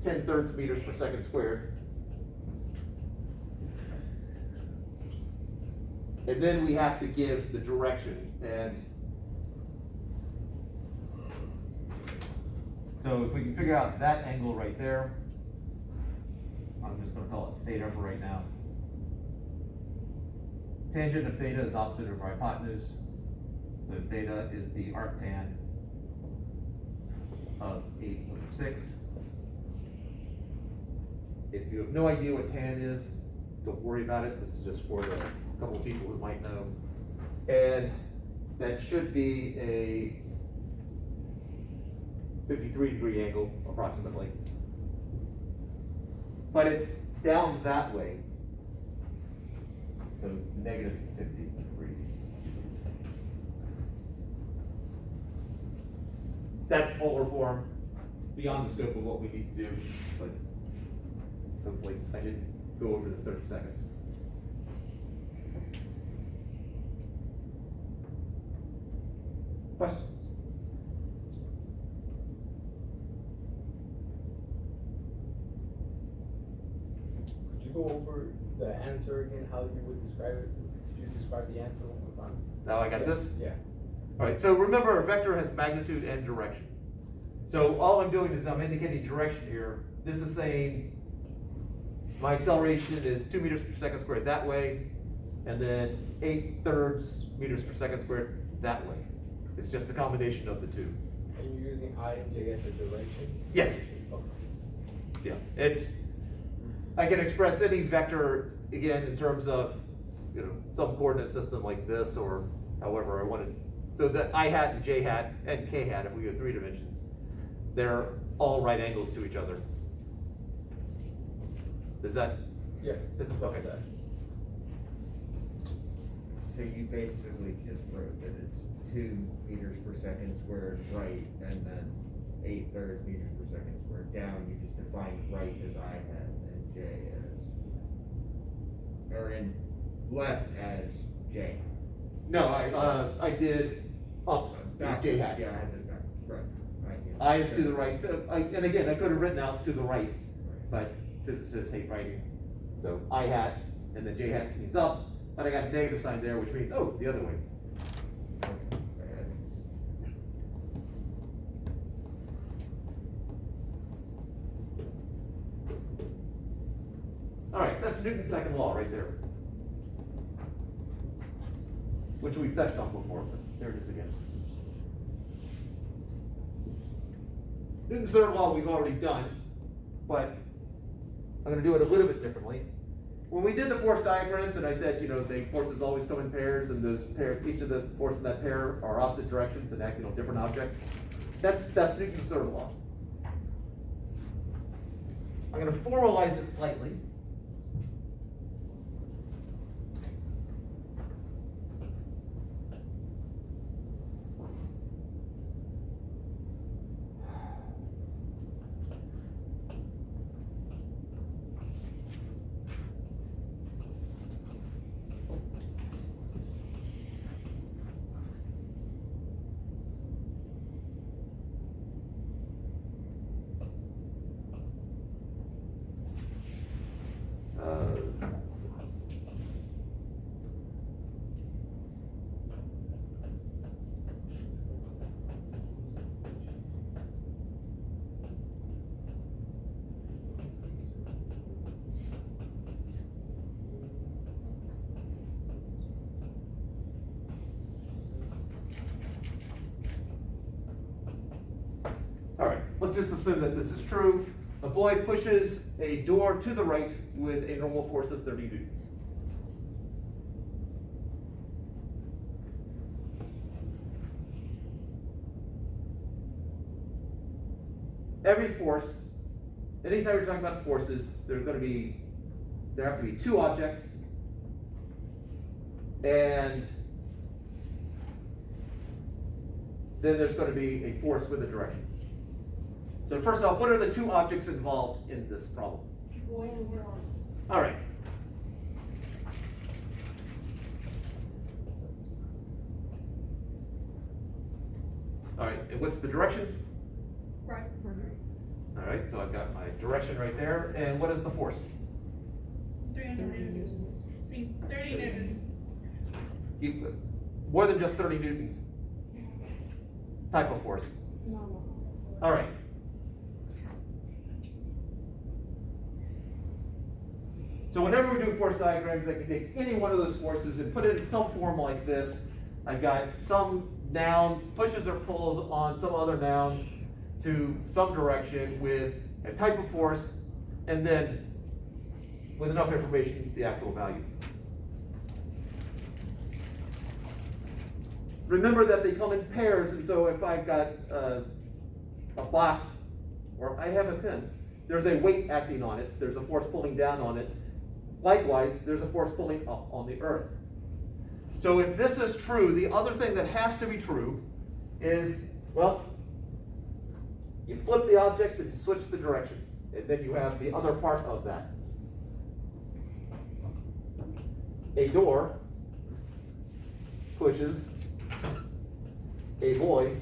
10 thirds meters per second squared. And then we have to give the direction, and so if we can figure out that angle right there, I'm just gonna call it theta for right now. Tangent of theta is opposite of hypotenuse, so theta is the arctan of 8/6. If you have no idea what tan is, don't worry about it. This is just for the couple people who might know. And that should be a 53-degree angle, approximately. But it's down that way, so negative 50 degrees. That's polar form, beyond the scope of what we need to do, but hopefully I didn't go over the 30 seconds. Questions? Could you go over the answer again, how you would describe it? Could you describe the answer one more time? Now I got this? Yeah. All right, so remember, a vector has magnitude and direction. So all I'm doing is I'm indicating direction here. This is saying my acceleration is 2 meters per second squared that way, and then 8/3 meters per second squared that way. It's just a combination of the two. And you're using I and J as a direction? Yes. Okay. Yeah, I can express any vector, again, in terms of, some coordinate system like this, or however I wanted. So that I hat and J hat and K hat, if we go 3 dimensions, they're all right angles to each other. Is that? Yeah. It's okay. So you basically just wrote that it's 2 meters per second squared right, and then 8/3 meters per second squared down. You just defined right as I had and J as, or in left as J. No, I did up as J hat. Yeah, I had this back, right. I is to the right, so and again, I could have written out to the right, but physicists hate writing. So I hat, and then J hat means up, but I got a negative sign there, which means, oh, the other way. All right, that's Newton's second law right there, which we've touched on before, but there it is again. Newton's third law we've already done, but I'm going to do it a little bit differently. When we did the force diagrams, and I said, the forces always come in pairs, and those pairs, each of the forces in that pair are opposite directions and acting on different objects. That's Newton's third law. I'm going to formalize it slightly. Let's just assume that this is true. A boy pushes a door to the right with a normal force of 30 newtons. Every force, anytime you're talking about forces, there have to be two objects, and then there's going to be a force with a direction. So first off, what are the two objects involved in this problem? Boy and girl. All right. All right, and what's the direction? Right. All right, so I've got my direction right there, and what is the force? 300 newtons. I mean, 30 newtons. Keep it. More than just 30 newtons. Type of force. No. All right. So whenever we do force diagrams, I can take any one of those forces and put it in some form like this. I've got some noun pushes or pulls on some other noun to some direction with a type of force, and then with enough information, the actual value. Remember that they come in pairs, and so if I've got a box, or I have a pin, there's a weight acting on it, there's a force pulling down on it. Likewise, there's a force pulling up on the earth. So if this is true, the other thing that has to be true is, well, you flip the objects and switch the direction, and then you have the other part of that. A door pushes a boy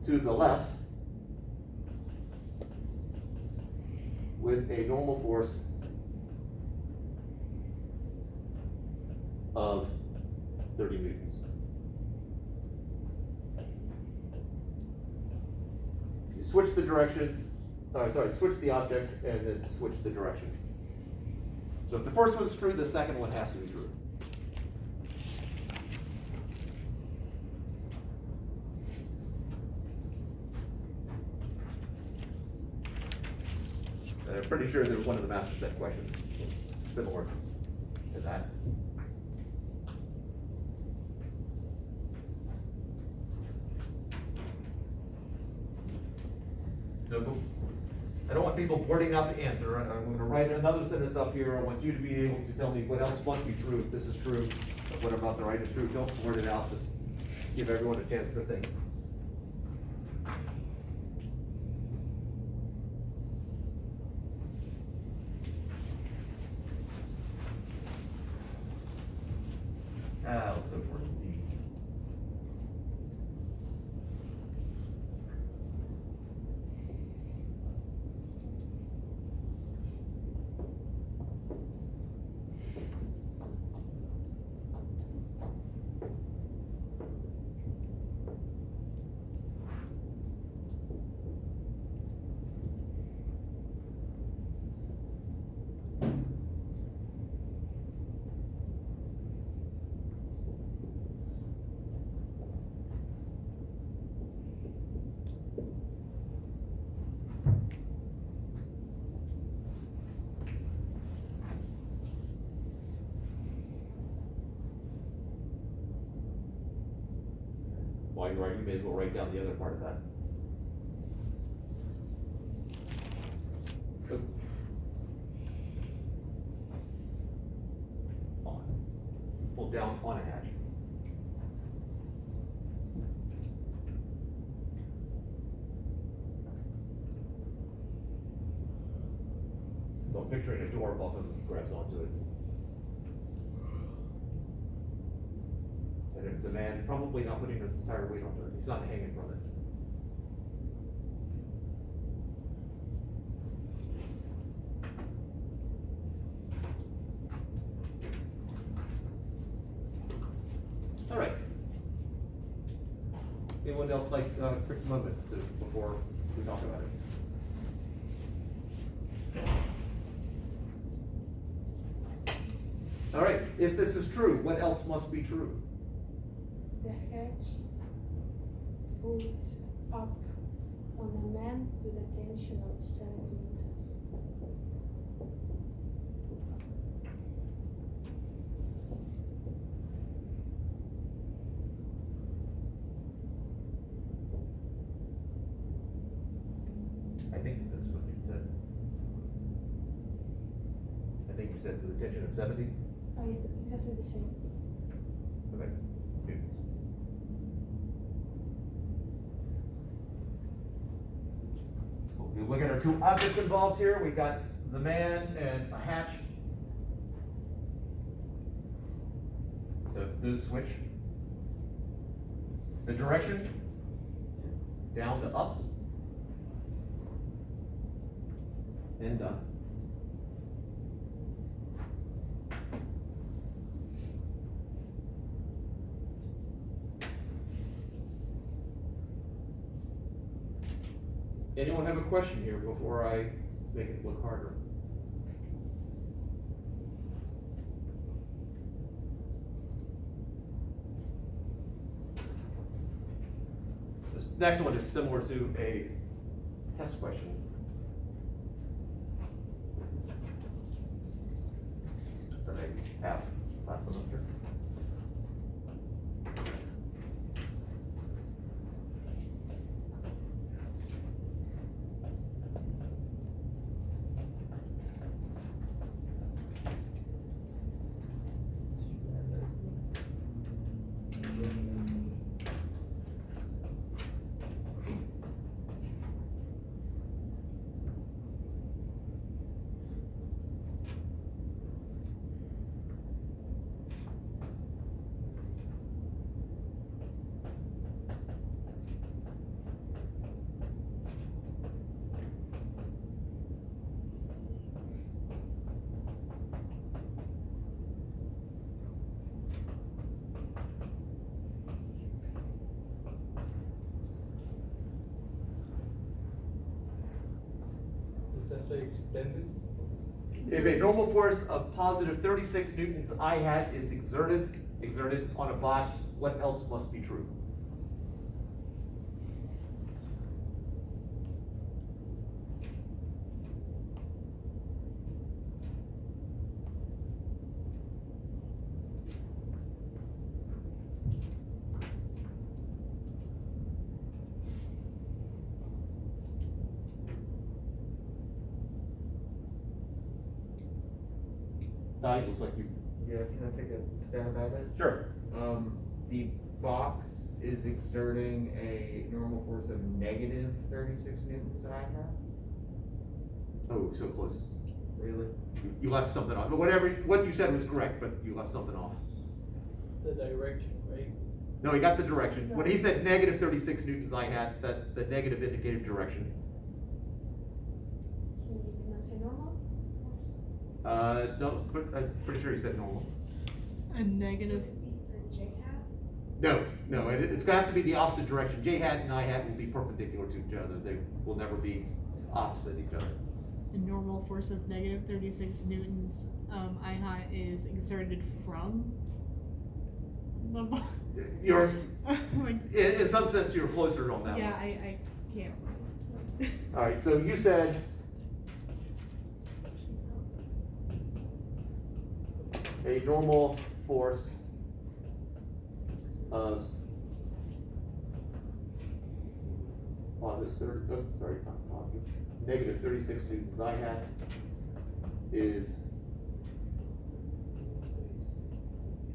to the left with a normal force of 30 newtons. You switch the directions, switch the objects and then switch the direction. So if the first one's true, the second one has to be true. And I'm pretty sure that one of the master set questions was similar to that. So I don't want people blurting out the answer. I'm going to write another sentence up here. I want you to be able to tell me what else must be true if this is true. What I'm about to write is true. Don't blurt it out. Just give everyone a chance to think. Let's go for D. While you're writing, you may as well write down the other part of that. Go. On. Pull down on a hatch. So I'm picturing a door above him, he grabs onto it. And if it's a man, probably not putting his entire weight onto it. He's not hanging from it. All right. Anyone else like a quick moment before we talk about it? All right, if this is true, what else must be true? The hedge put up on a man with a tension of 70 meters. I think that's what you said. I think you said with a tension of 70? Exactly the same. Okay. Newtons. If you look at our two objects involved here, we got the man and a hatch. So those switch. The direction, down to up, and done. Anyone have a question here before I make it look harder? This next one is similar to a test question. That I passed last semester. Does that say extended? If a normal force of positive 36 newtons I hat is exerted on a box, what else must be true? Looks like you. Yeah, can I take a stab at it? Sure. The box is exerting a normal force of negative 36 newtons I have. Oh, so close. Really? You left something off. But whatever, what you said was correct, but you left something off. The direction, right? No, he got the direction. When he said negative 36 newtons I hat, that the negative indicated direction. He did not say normal? No, but I'm pretty sure he said normal. A negative. No, it's gonna have to be the opposite direction. J hat and I hat will be perpendicular to each other. They will never be opposite each other. A normal force of negative 36 newtons I hat is exerted from the bo- You're, like, in some sense, you're closer on that yeah, one. I can't. All right, so you said a normal force of negative 36 newtons I hat is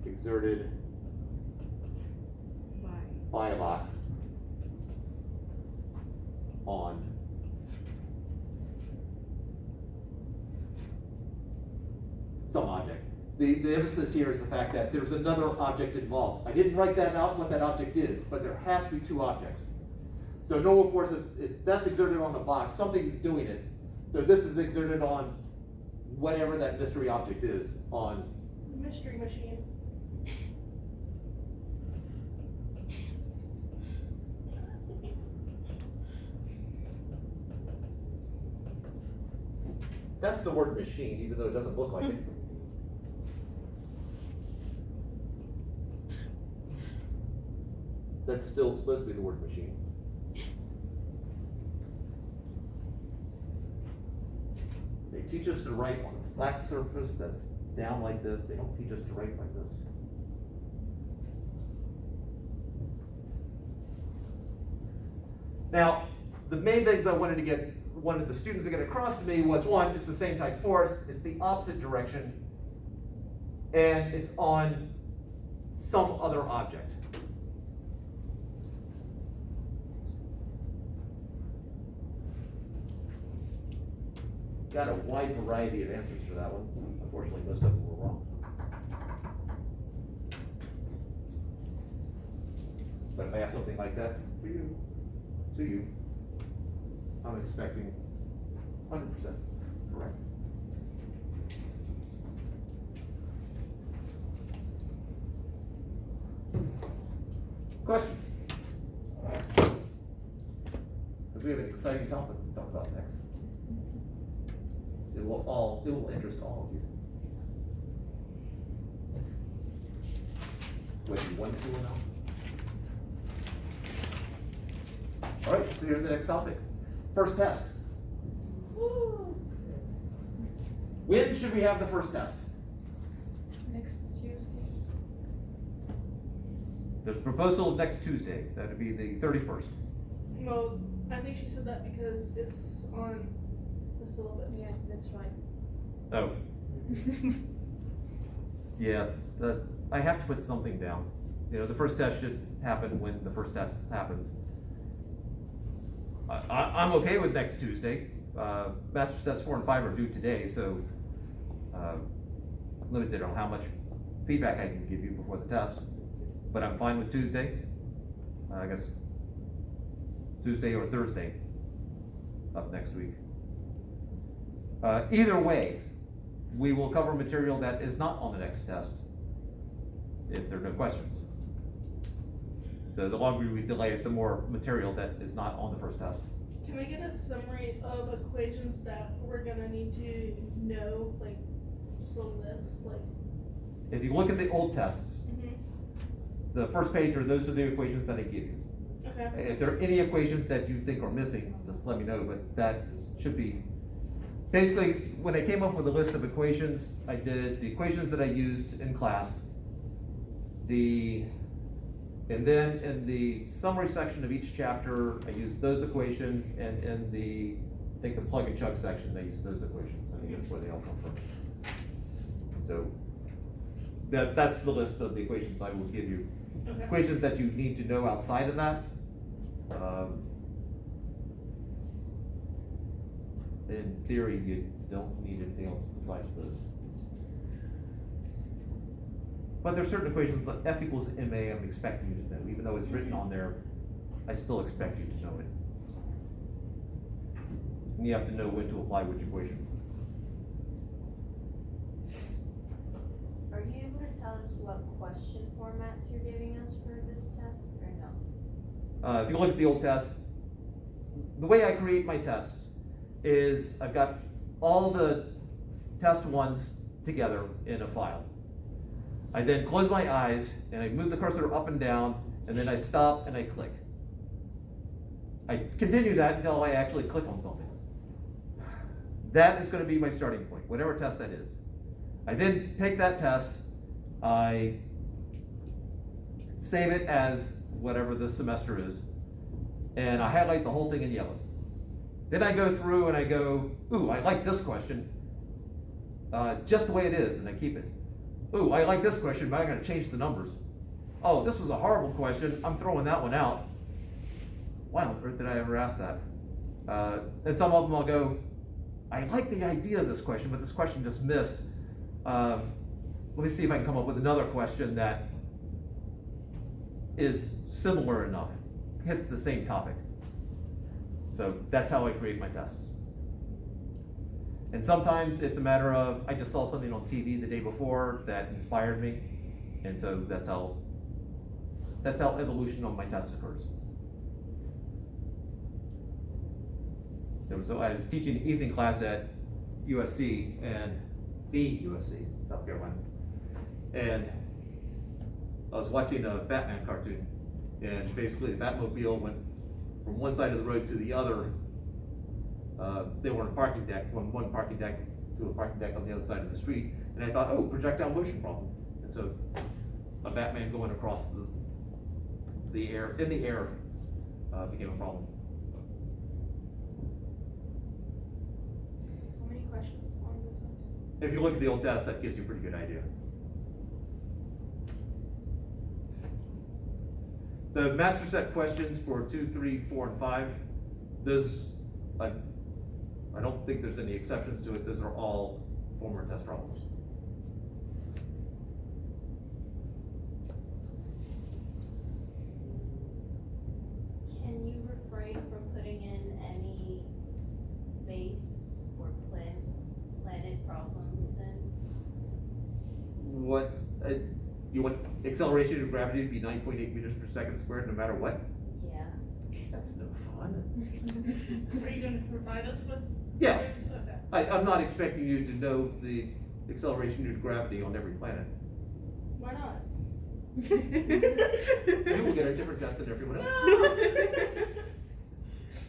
exerted by a box on some object. The emphasis here is the fact that there's another object involved. I didn't write that out, what that object is, but there has to be two objects. So normal force, if that's exerted on the box, something's doing it. So this is exerted on whatever that mystery object is on. Mystery machine. That's the word machine, even though it doesn't look like it. That's still supposed to be the word machine. They teach us to write on a flat surface that's down like this. They don't teach us to write like this. Now, the main things I wanted the students to get across to me was, one, it's the same type force, it's the opposite direction, and it's on some other object. Got a wide variety of answers for that one. Unfortunately, most of them were wrong. But if I ask something like that for you, to you, I'm expecting 100% correct. Questions? Because we have an exciting topic to talk about next. It will interest all of you. Whether you want to or not. All right, so here's the next topic. First test. Woo! When should we have the first test? Next Tuesday. There's a proposal next Tuesday. That'd be the 31st. Well, I think she said that because it's on the syllabus. Yeah, that's right. Oh. Yeah, I have to put something down. You know, the first test should happen when the first test happens. I'm okay with next Tuesday. Master sets 4 and 5 are due today, so limited on how much feedback I can give you before the test. But I'm fine with Tuesday. I guess Tuesday or Thursday of next week. Either way, we will cover material that is not on the next test if there are no questions. So the longer we delay it, the more material that is not on the first test. Can we get a summary of equations that we're gonna need to know, like just a little list, like? If you look at the old tests, Mhm. the first page those are the equations that I give you. Okay. If there are any equations that you think are missing, just let me know, but that should be, basically, when I came up with a list of equations, I did the equations that I used in class, and then in the summary section of each chapter, I used those equations, and in the, I think the plug and chug section, I used those equations. I think that's where they all come from. So, that's the list of the equations I will give you. Okay. Equations that you need to know outside of that. In theory, you don't need anything else besides those. But there's certain equations like F equals ma I'm expecting you to know. Even though it's written on there, I still expect you to know it. And you have to know when to apply which equation. Are you able to tell us what question formats you're giving us for this test, or no? If you look at the old test, the way I create my tests is I've got all the test ones together in a file. I then close my eyes and I move the cursor up and down, and then I stop and I click. I continue that until I actually click on something. That is going to be my starting point, whatever test that is. I then take that test, I save it as whatever this semester is, and I highlight the whole thing in yellow. Then I go through and I go, ooh, I like this question, just the way it is, and I keep it. Ooh, I like this question, but I'm gonna change the numbers. Oh, this was a horrible question, I'm throwing that one out. Why on earth did I ever ask that? And some of them I'll go, I like the idea of this question, but this question just missed. Let me see if I can come up with another question that is similar enough, hits the same topic. So that's how I create my tests. And sometimes it's a matter of, I just saw something on TV the day before that inspired me, and so that's how evolution on my tests occurs. I was teaching an evening class at USC, and the USC, South Carolina, and I was watching a Batman cartoon, and basically the Batmobile went from one side of the road to the other. They were on a parking deck, from one parking deck to a parking deck on the other side of the street, and I thought, oh, projectile motion problem. And so a Batman going across the air, in the air, became a problem. How many questions on the test? If you look at the old test, that gives you a pretty good idea. The master set questions for 2, 3, 4, and 5, those, I don't think there's any exceptions to it. Those are all former test problems. Can you refrain from acceleration due to gravity would be 9.8 meters per second squared no matter what? Yeah. That's no fun. Are you gonna provide us with? Yeah. those? Okay. I'm not expecting you to know the acceleration due to gravity on every planet. Why not? You will get a different test than everyone else.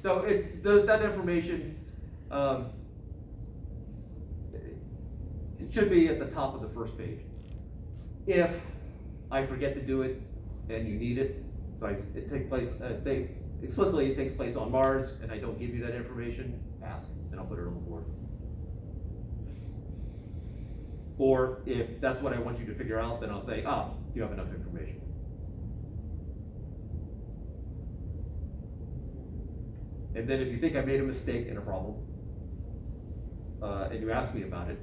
So that information, it should be at the top of the first page. If I forget to do it and you need it, so it takes place, say explicitly it takes place on Mars and I don't give you that information, ask and I'll put it on the board. Or if that's what I want you to figure out, then I'll say, you have enough information. And then if you think I made a mistake in a problem, and you ask me about it,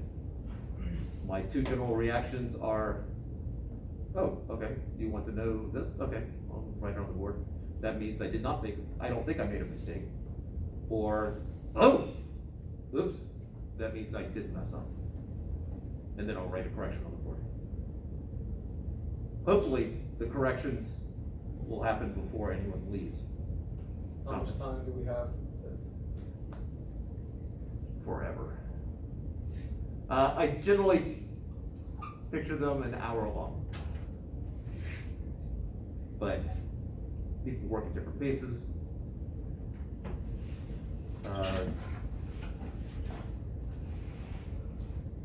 my two general reactions are, oh, okay, you want to know this? Okay, I'll write it on the board. That means I don't think I made a mistake. Or, oh, oops, that means I did mess up. And then I'll write a correction on the board. Hopefully, the corrections will happen before anyone leaves. How much time do we have for the test? Forever. I generally picture them an hour long. But people work at different paces.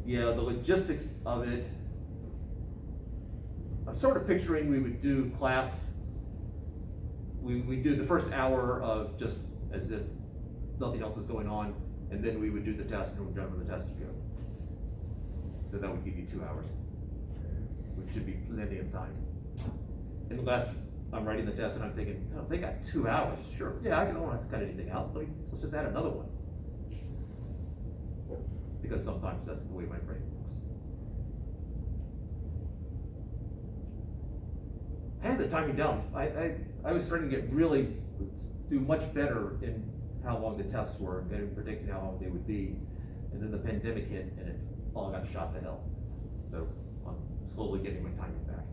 Yeah, the logistics of it, I'm sort of picturing we would do class, we do the first hour of just as if nothing else is going on, and then we would do the test, and we're done with the test, you go. So that would give you 2 hours, which should be plenty of time. Unless I'm writing the test and I'm thinking, oh, they got 2 hours, sure, yeah, I don't want to cut anything out, let's just add another one. Because sometimes that's the way my brain works. I had the timing down. I was starting to do much better in how long the tests were and predicting how long they would be. And then the pandemic hit and it all got shot to hell. So I'm slowly getting my timing back.